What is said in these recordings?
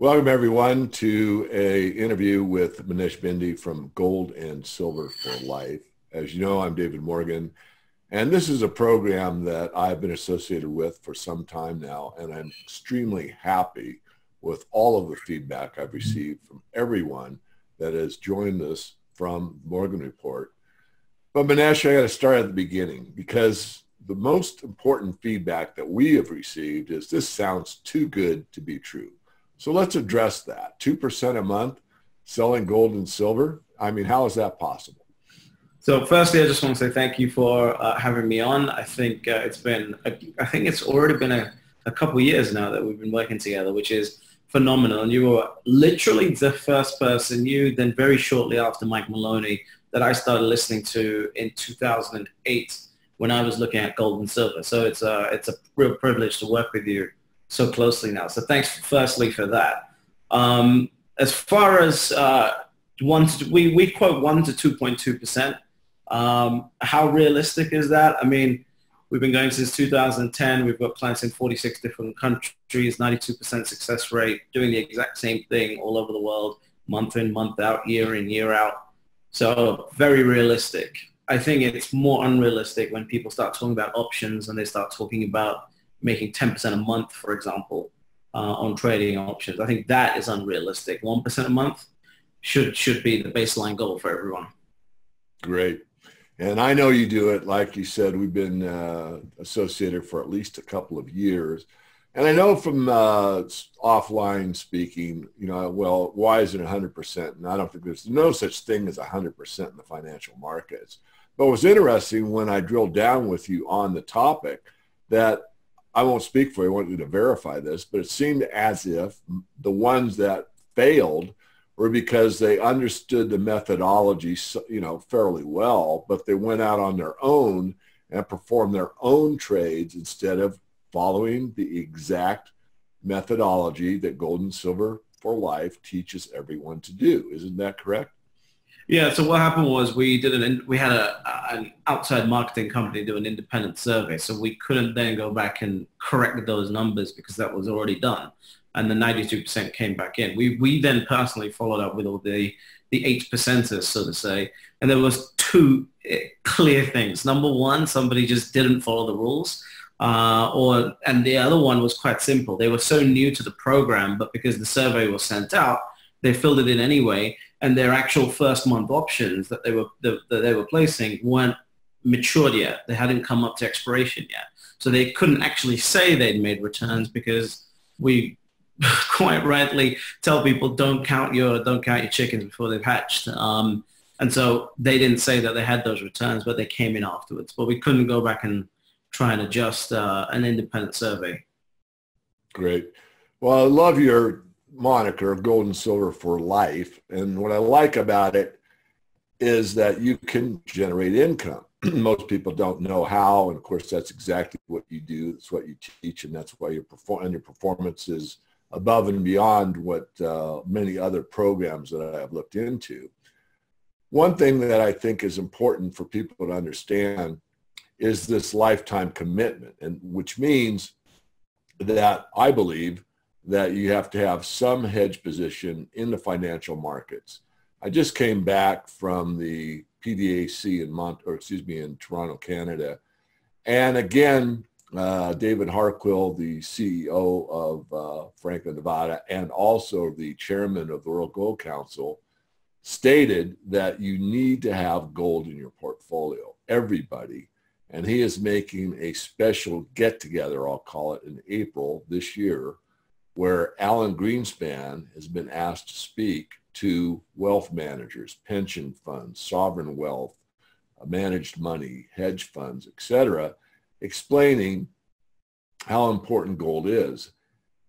Welcome everyone to a interview with Manish Bindi from Gold and Silver for Life. As you know, I'm David Morgan, and this is a program that I've been associated with for some time now, and I'm extremely happy with all of the feedback I've received from everyone that has joined us from Morgan Report. But Manish, I got to start at the beginning because the most important feedback that we have received is this sounds too good to be true. So let's address that. 2% a month selling gold and silver. I mean, how is that possible? So firstly, I just want to say thank you for having me on. I think it's already been a couple of years now that we've been working together, which is phenomenal. And you were literally the first person, then very shortly after Mike Maloney, that I started listening to in 2008 when I was looking at gold and silver. So it's a real privilege to work with you so closely now. So thanks firstly for that. As far as we quote 1 to 2.2%. How realistic is that? I mean, we've been going since 2010. We've got clients in 46 different countries, 92% success rate, doing the exact same thing all over the world, month in, month out, year in, year out. So very realistic. I think it's more unrealistic when people start talking about options and they start talking about making 10% a month, for example, on trading options. I think that is unrealistic. 1% a month should be the baseline goal for everyone. Great. And I know you do it. Like you said, we've been associated for at least a couple of years. And I know from offline speaking, well, why is it 100%? And I don't think there's no such thing as 100% in the financial markets. But it was interesting when I drilled down with you on the topic that I won't speak for you, I want you to verify this, but it seemed as if the ones that failed were because they understood the methodology, fairly well, but they went out on their own and performed their own trades instead of following the exact methodology that Gold and Silver for Life teaches everyone to do. Isn't that correct? Yeah. So what happened was we had an outside marketing company do an independent survey. So we couldn't then go back and correct those numbers because that was already done. And the 92% came back in. We then personally followed up with all the 8%ers, so to say. And there was two clear things. Number one, somebody just didn't follow the rules. And the other one was quite simple. They were so new to the program, but because the survey was sent out, they filled it in anyway. And their actual first month options that they were placing weren't matured yet. They hadn't come up to expiration yet. So they couldn't actually say they'd made returns because we quite rightly tell people don't count your chickens before they've hatched. And so they didn't say that they had those returns, but they came in afterwards. But we couldn't go back and try and adjust an independent survey. Great. Well, I love your moniker, Gold and Silver for Life. And what I like about it is that you can generate income. Most people don't know how. And of course, that's exactly what you do. That's what you teach. And that's why your performance is above and beyond what many other programs that I have looked into. One thing that I think is important for people to understand is this lifetime commitment, and which means that I believe that you have to have some hedge position in the financial markets. I just came back from the PDAC in Toronto, Canada. And again, David Harquill, the CEO of Franklin, Nevada, and also the chairman of the World Gold Council, stated that you need to have gold in your portfolio, everybody. And he is making a special get-together, I'll call it, in April this year, where Alan Greenspan has been asked to speak to wealth managers, pension funds, sovereign wealth, managed money, hedge funds, etc., explaining how important gold is.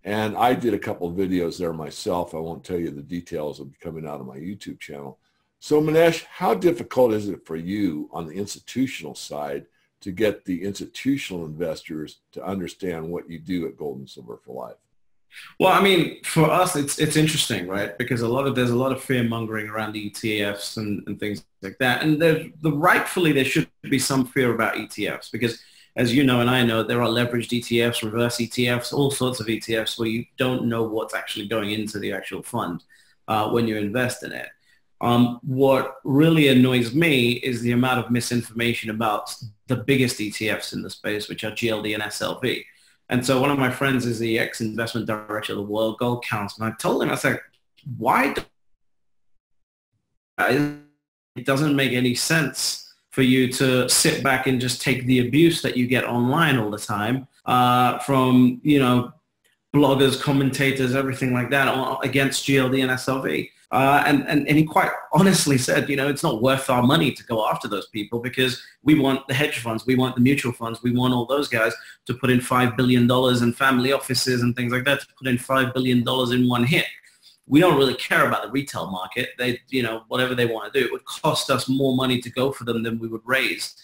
And I did a couple of videos there myself. I won't tell you the details of coming out of my YouTube channel. So Manish, how difficult is it for you on the institutional side to get the institutional investors to understand what you do at Gold and Silver for Life? Well, I mean, for us, it's interesting, right? Because there's a lot of fear mongering around ETFs and things like that. And rightfully, there should be some fear about ETFs because as you know and I know, there are leveraged ETFs, reverse ETFs, all sorts of ETFs where you don't know what's actually going into the actual fund when you invest in it. What really annoys me is the amount of misinformation about the biggest ETFs in the space, which are GLD and SLV. And so one of my friends is the ex-investment director of the World Gold Council. And I told him, I said, why? It doesn't make any sense for you to sit back and just take the abuse that you get online all the time from, bloggers, commentators, everything like that against GLD and SLV. And he quite honestly said, it's not worth our money to go after those people because we want the hedge funds, we want the mutual funds, we want all those guys to put in $5 billion in family offices and things like that, to put in $5 billion in one hit. We don't really care about the retail market. They, whatever they want to do, it would cost us more money to go for them than we would raise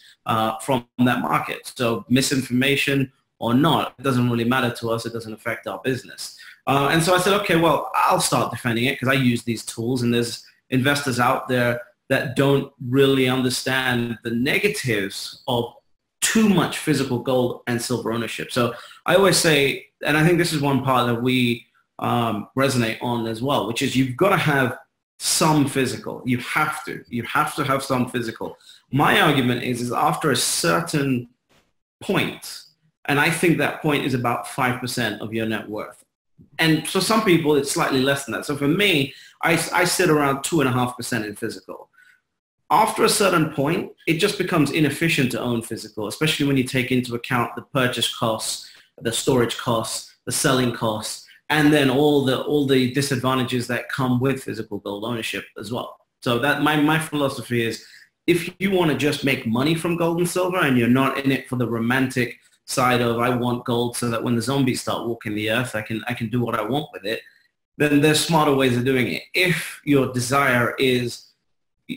from that market. So misinformation or not, it doesn't really matter to us. It doesn't affect our business. And so I said, okay, well, I'll start defending it because I use these tools, and there's investors out there that don't really understand the negatives of too much physical gold and silver ownership. So I always say, and I think this is one part that we resonate on as well, which is you've got to have some physical. You have to have some physical. My argument is after a certain point, and I think that point is about 5% of your net worth. And for some people, it's slightly less than that. So for me, I sit around 2.5% in physical. After a certain point, it just becomes inefficient to own physical, especially when you take into account the purchase costs, the storage costs, the selling costs, and then all the disadvantages that come with physical gold ownership as well. So that my philosophy is, if you want to just make money from gold and silver and you're not in it for the romantic side of I want gold so that when the zombies start walking the earth, I can do what I want with it, then there's smarter ways of doing it. If your desire is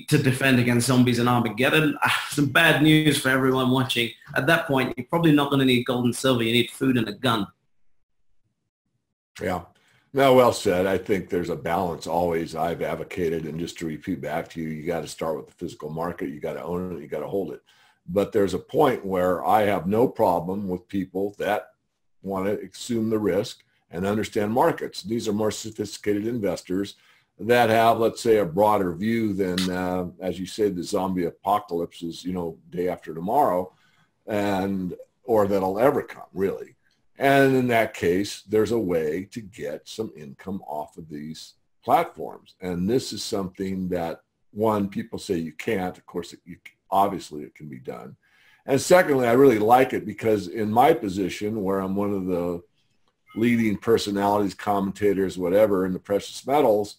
to defend against zombies and Armageddon, some bad news for everyone watching. At that point, you're probably not going to need gold and silver. You need food and a gun. Yeah. No, well said. I think there's a balance always I've advocated. And just to repeat back to you, you got to start with the physical market. You got to own it. You got to hold it. But there's a point where I have no problem with people that want to assume the risk and understand markets. These are more sophisticated investors that have, let's say, a broader view than, as you said, the zombie apocalypse is, day after tomorrow, or that'll ever come, really. And in that case, there's a way to get some income off of these platforms. And this is something that, one, people say you can't. Of course, obviously it can be done. And secondly, I really like it because in my position, where I'm one of the leading personalities, commentators, whatever, in the precious metals,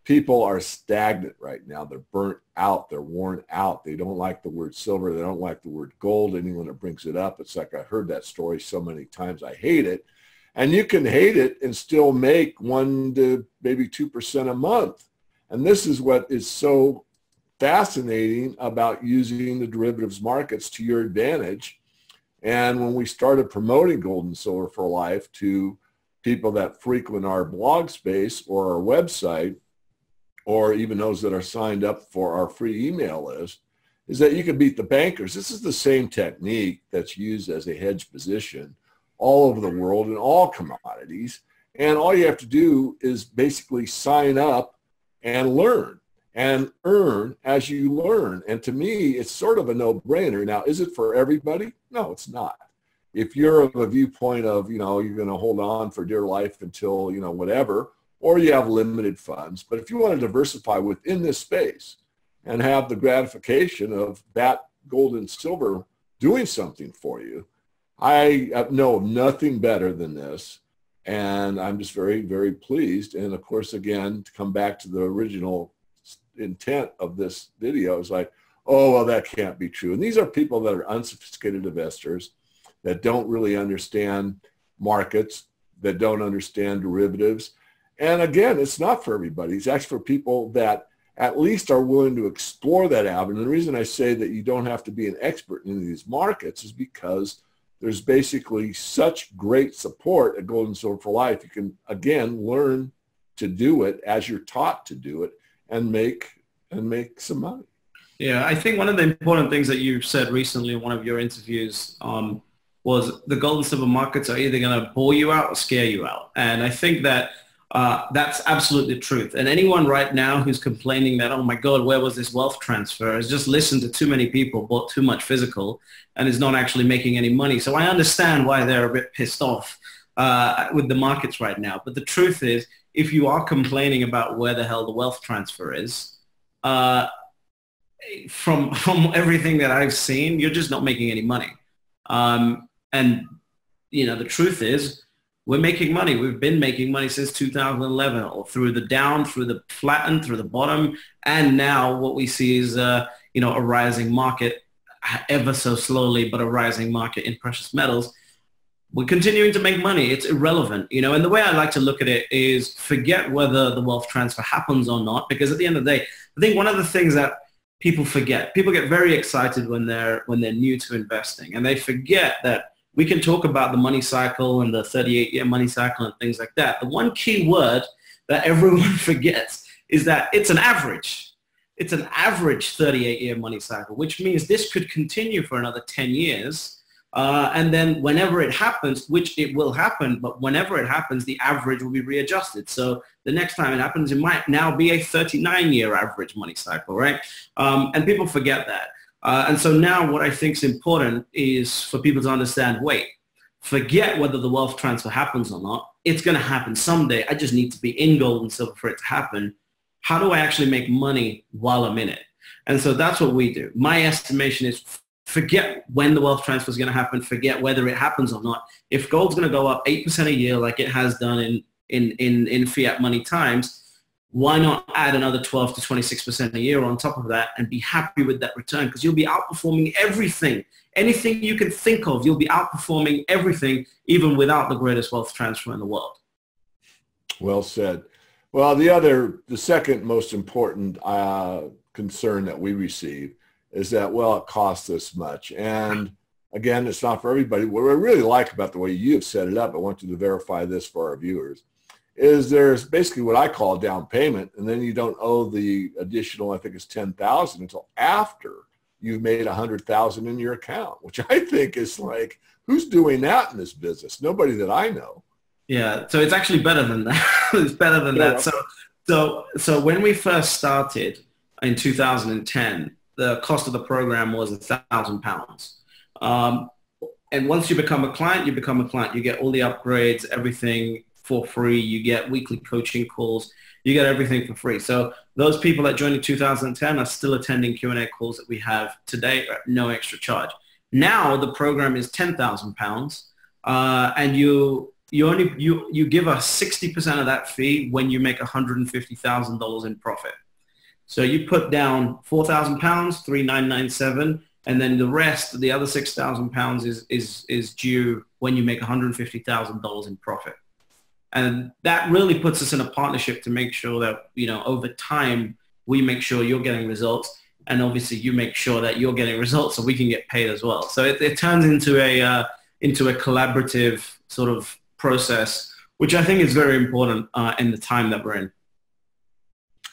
people are stagnant right now. They're burnt out. They're worn out. They don't like the word silver. They don't like the word gold. Anyone that brings it up, it's like I heard that story so many times. I hate it. And you can hate it and still make 1 to maybe 2% a month. And this is what is so fascinating about using the derivatives markets to your advantage. And when we started promoting gold and silver for life to people that frequent our blog space or our website, or even those that are signed up for our free email list, is that you can beat the bankers. This is the same technique that's used as a hedge position all over the world in all commodities. And all you have to do is basically sign up and learn and earn as you learn. And to me, it's sort of a no-brainer. Now, is it for everybody? No, it's not. If you're of a viewpoint of, you're going to hold on for dear life until, whatever, or you have limited funds. But if you want to diversify within this space and have the gratification of that gold and silver doing something for you, I know nothing better than this. And I'm just very, very pleased. And of course, again, to come back to the original intent of this video is like, oh, well, that can't be true. And these are people that are unsophisticated investors that don't really understand markets, that don't understand derivatives. And again, it's not for everybody. It's actually for people that at least are willing to explore that avenue. And the reason I say that you don't have to be an expert in these markets is because there's basically such great support at Gold and Silver for Life. You can, again, learn to do it as you're taught to do it and make some money. Yeah, I think one of the important things that you said recently in one of your interviews was the gold and silver markets are either going to bore you out or scare you out. And I think that that's absolutely the truth. And anyone right now who's complaining that, oh my God, where was this wealth transfer, has just listened to too many people, bought too much physical, and is not actually making any money. So I understand why they're a bit pissed off with the markets right now. But the truth is, if you are complaining about where the hell the wealth transfer is, from everything that I've seen, you're just not making any money. And, you know, the truth is, we're making money. We've been making money since 2011, or through the down, through the flattened, through the bottom. And now what we see is, you know, a rising market, ever so slowly, but a rising market in precious metals. We're continuing to make money. It's irrelevant, you know, and the way I like to look at it is forget whether the wealth transfer happens or not, because at the end of the day, I think one of the things that people forget, people get very excited when they're new to investing, and they forget that we can talk about the money cycle and the 38-year money cycle and things like that. The one key word that everyone forgets is that it's an average. It's an average 38-year money cycle, which means this could continue for another 10 years. And then whenever it happens, which it will happen, but whenever it happens, the average will be readjusted. So the next time it happens, it might now be a 39-year average money cycle, right? And people forget that. And so now what I think is important is for people to understand, wait, forget whether the wealth transfer happens or not. It's going to happen someday. I just need to be in gold and silver for it to happen. How do I actually make money while I'm in it? And so that's what we do. My estimation is forget when the wealth transfer is going to happen. Forget whether it happens or not. If gold's going to go up 8% a year like it has done in fiat money times, why not add another 12 to 26% a year on top of that and be happy with that return? Because you'll be outperforming everything. Anything you can think of, you'll be outperforming everything, even without the greatest wealth transfer in the world. Well said. Well, the second most important concern that we receive is that, well, it costs this much. And again, it's not for everybody. What I really like about the way you have set it up, I want you to verify this for our viewers, is there's basically what I call a down payment, and then you don't owe the additional, I think it's 10,000 until after you've made 100,000 in your account, which I think is like, who's doing that in this business? Nobody that I know. Yeah, so it's actually better than that. It's better than that. So when we first started in 2010, the cost of the program was £1,000. And once you become a client, you become a client. You get all the upgrades, everything for free. You get weekly coaching calls. You get everything for free. So those people that joined in 2010 are still attending Q&A calls that we have today at no extra charge. Now the program is £10,000, and you give us 60% of that fee when you make $150,000 in profit. So you put down £4,000, 3,997, and then the rest, the other £6,000 is due when you make $150,000 in profit. And that really puts us in a partnership to make sure that, you know, over time, we make sure you're getting results. And obviously you make sure that you're getting results so we can get paid as well. So it turns into a collaborative sort of process, which I think is very important in the time that we're in.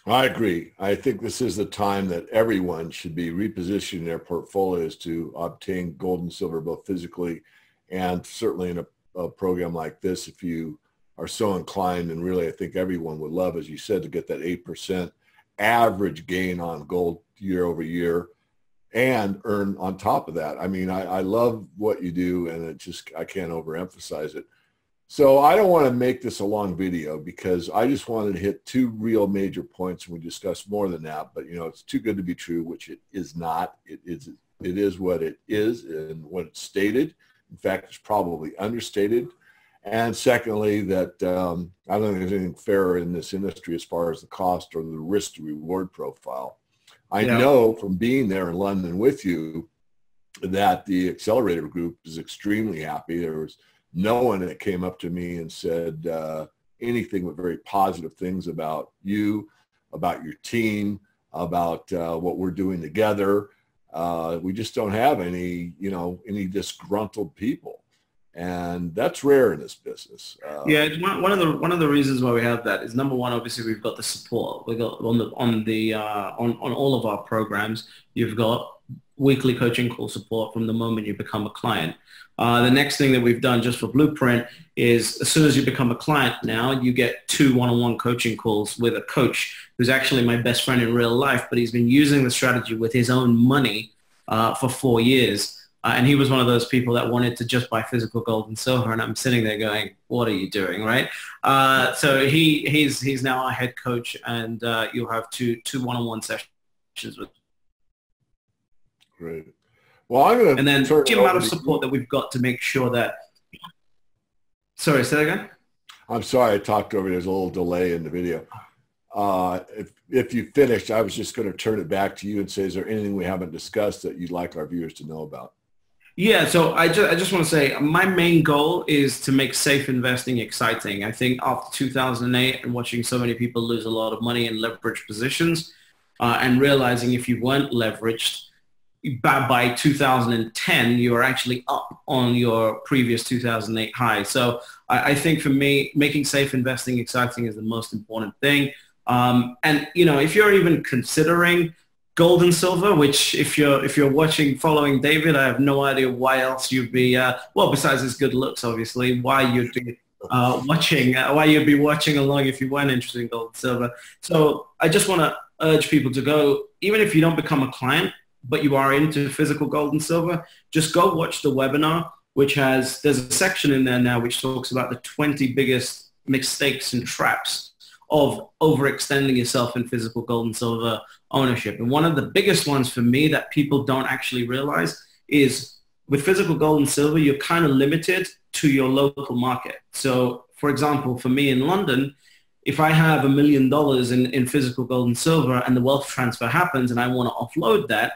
I agree. I think this is the time that everyone should be repositioning their portfolios to obtain gold and silver, both physically and certainly in a program like this, if you are so inclined. And really, I think everyone would love, as you said, to get that 8% average gain on gold year over year and earn on top of that. I mean, I love what you do, and I can't overemphasize it. So I don't want to make this a long video because I just wanted to hit two real major points, and we discussed more than that. But, you know, it's too good to be true, which it is not. It is what it is and what it's stated. In fact, it's probably understated. And secondly, that I don't think there's anything fairer in this industry as far as the cost or the risk to reward profile. I know from being there in London with you that the accelerator group is extremely happy. There was no one that came up to me and said anything but very positive things about you, about your team, about what we're doing together. We just don't have any disgruntled people. And that's rare in this business. Yeah, it's one of the reasons why we have that is, number one, obviously we've got the support. We got on all of our programs. You've got weekly coaching call support from the moment you become a client. The next thing that we've done just for Blueprint is as soon as you become a client now, you get 2 one-on-one coaching calls with a coach who's actually my best friend in real life, but he's been using the strategy with his own money for 4 years. And he was one of those people that wanted to just buy physical gold and silver. And I'm sitting there going, what are you doing, right? So he's now our head coach, and you'll have two one-on-one sessions with. Great. Well, I'm going to and then the amount of support that we've got to make sure that. Sorry, say that again. I'm sorry, I talked over. There's a little delay in the video. If you finished, I was just going to turn it back to you and say, is there anything we haven't discussed that you'd like our viewers to know about? Yeah, so I just want to say my main goal is to make safe investing exciting. I think after 2008 and watching so many people lose a lot of money in leveraged positions and realizing if you weren't leveraged, by 2010, you are actually up on your previous 2008 high. So I think for me, making safe investing exciting is the most important thing. And, you know, if you're even considering gold and silver, which if you're following David, I have no idea why else you'd be, well, besides his good looks, obviously, why you'd be why you'd be watching along if you weren't interested in gold and silver. So I just want to urge people to go, even if you don't become a client, but you are into physical gold and silver, just go watch the webinar, there's a section in there now which talks about the 20 biggest mistakes and traps of overextending yourself in physical gold and silver ownership. And one of the biggest ones for me that people don't actually realize is with physical gold and silver, you're kind of limited to your local market. So for example, for me in London, if I have $1 million in physical gold and silver and the wealth transfer happens and I want to offload that,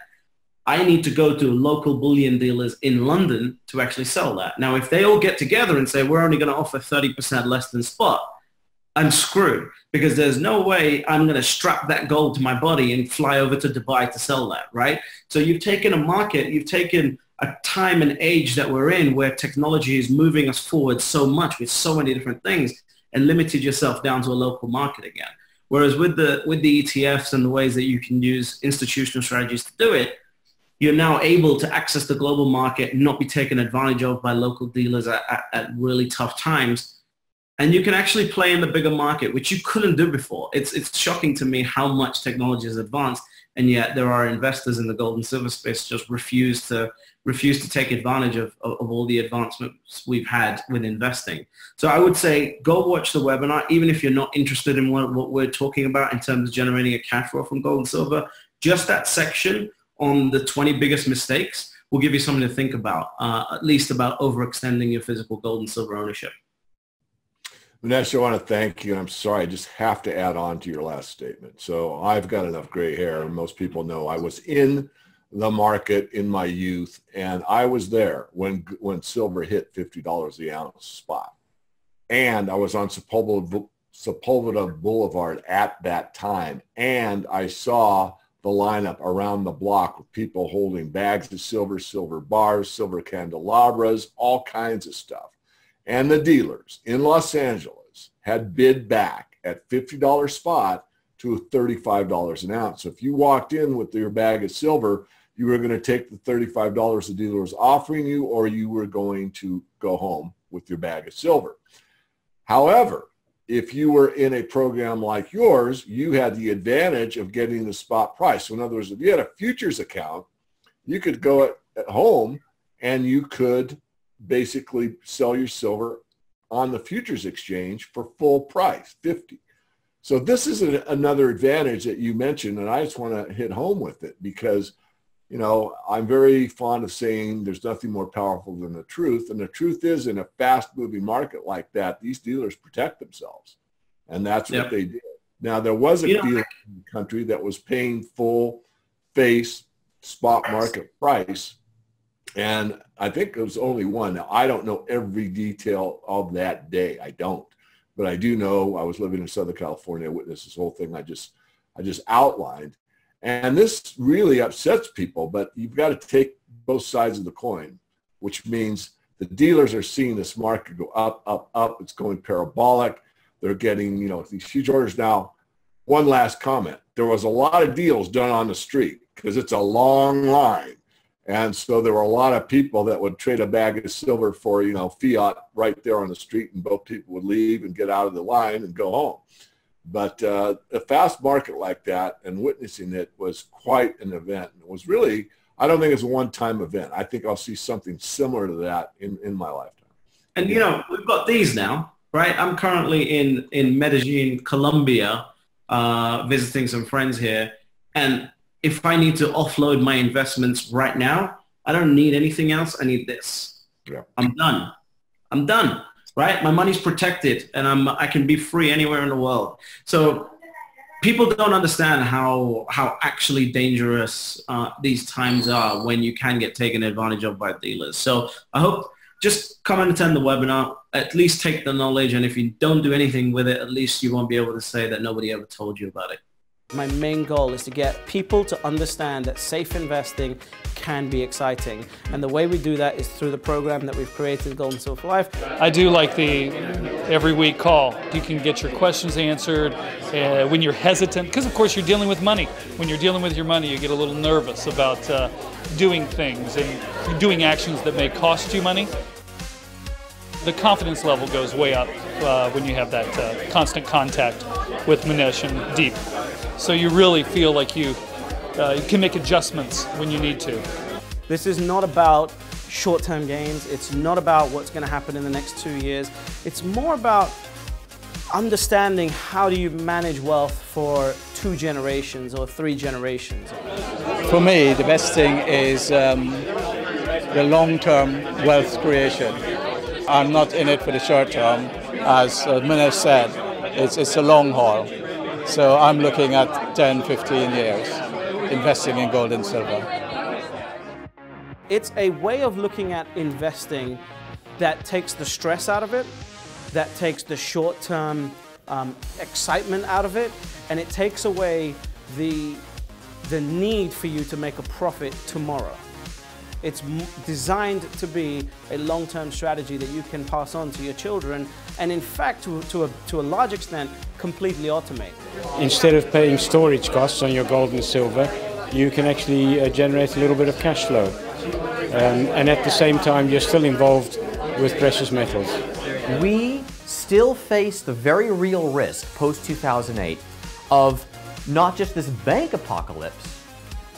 I need to go to local bullion dealers in London to actually sell that. Now, if they all get together and say, we're only going to offer 30% less than spot, I'm screwed because there's no way I'm going to strap that gold to my body and fly over to Dubai to sell that, right? So you've taken a market, you've taken a time and age that we're in where technology is moving us forward so much with so many different things and limited yourself down to a local market again. Whereas with the ETFs and the ways that you can use institutional strategies to do it, you're now able to access the global market and not be taken advantage of by local dealers at really tough times. And you can actually play in the bigger market, which you couldn't do before. It's shocking to me how much technology has advanced, and yet there are investors in the gold and silver space just refuse to take advantage of all the advancements we've had with investing. So I would say go watch the webinar, even if you're not interested in what we're talking about in terms of generating a cash flow from gold and silver. Just that section on the 20 biggest mistakes will give you something to think about, at least about overextending your physical gold and silver ownership. Vanessa, I want to thank you. I'm sorry, I just have to add on to your last statement. So I've got enough gray hair, and most people know I was in the market in my youth, and I was there when silver hit $50 the ounce spot. And I was on Sepulveda Boulevard at that time, and I saw the lineup around the block with people holding bags of silver, silver bars, silver candelabras, all kinds of stuff. And the dealers in Los Angeles had bid back at $50 spot to $35 an ounce. So if you walked in with your bag of silver, you were going to take the $35 the dealer was offering you, or you were going to go home with your bag of silver. However, if you were in a program like yours, you had the advantage of getting the spot price. So in other words, if you had a futures account, you could go at home and you could basically sell your silver on the futures exchange for full price, 50. So this is another advantage that you mentioned, and I just want to hit home with it because, you know, I'm very fond of saying there's nothing more powerful than the truth. And the truth is, in a fast-moving market like that, these dealers protect themselves. And that's what they did. Now, there was a dealer in the country that was paying full face spot market price. And I think it was only one. Now, I don't know every detail of that day. I don't. But I do know I was living in Southern California. I witnessed this whole thing I just outlined. And this really upsets people, but you've got to take both sides of the coin, which means the dealers are seeing this market go up, up, up. It's going parabolic. They're getting, you know, these huge orders. Now, one last comment. There was a lot of deals done on the street because it's a long line. And so there were a lot of people that would trade a bag of silver for, fiat right there on the street, and both people would leave and get out of the line and go home. But a fast market like that and witnessing it was quite an event. It was really, I don't think it's a one-time event. I think I'll see something similar to that in my lifetime. And, we've got these now, right? I'm currently in Medellin, Colombia, visiting some friends here. And if I need to offload my investments right now, I don't need anything else. I need this. Yeah. I'm done, right? My money's protected, and I can be free anywhere in the world. So people don't understand how actually dangerous these times are when you can get taken advantage of by dealers. So I hope just come and attend the webinar, at least take the knowledge. And if you don't do anything with it, at least you won't be able to say that nobody ever told you about it. My main goal is to get people to understand that safe investing can be exciting. And the way we do that is through the program that we've created, Gold and Silver for Life. I do like the every week call. You can get your questions answered when you're hesitant, because of course you're dealing with money. When you're dealing with your money, you get a little nervous about doing things and doing actions that may cost you money. The confidence level goes way up when you have that constant contact with Manish and Deep. So you really feel like you can make adjustments when you need to. This is not about short-term gains. It's not about what's going to happen in the next 2 years. It's more about understanding how do you manage wealth for 2 generations or 3 generations. For me, the best thing is the long-term wealth creation. I'm not in it for the short term. As Manish said, it's a long haul. So I'm looking at 10, 15 years investing in gold and silver. It's a way of looking at investing that takes the stress out of it, that takes the short-term excitement out of it, and it takes away the need for you to make a profit tomorrow. It's designed to be a long-term strategy that you can pass on to your children, and in fact, to a large extent, completely automate. Instead of paying storage costs on your gold and silver, you can actually generate a little bit of cash flow. And at the same time, you're still involved with precious metals. We still face the very real risk post-2008 of not just this bank apocalypse,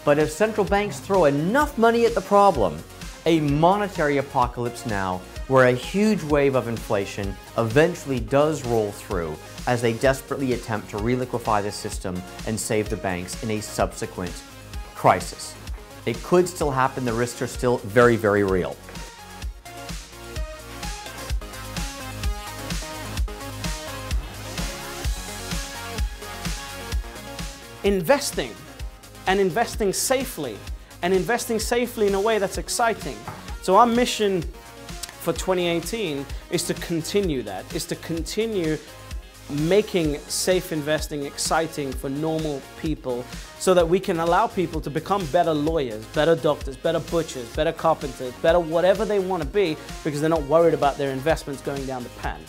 but if central banks throw enough money at the problem, a monetary apocalypse now where a huge wave of inflation eventually does roll through as they desperately attempt to reliquefy the system and save the banks in a subsequent crisis. It could still happen. The risks are still very, very real. Investing, and investing safely, and investing safely in a way that's exciting. So our mission for 2018 is to continue that, is to continue making safe investing exciting for normal people so that we can allow people to become better lawyers, better doctors, better butchers, better carpenters, better whatever they want to be, because they're not worried about their investments going down the pan.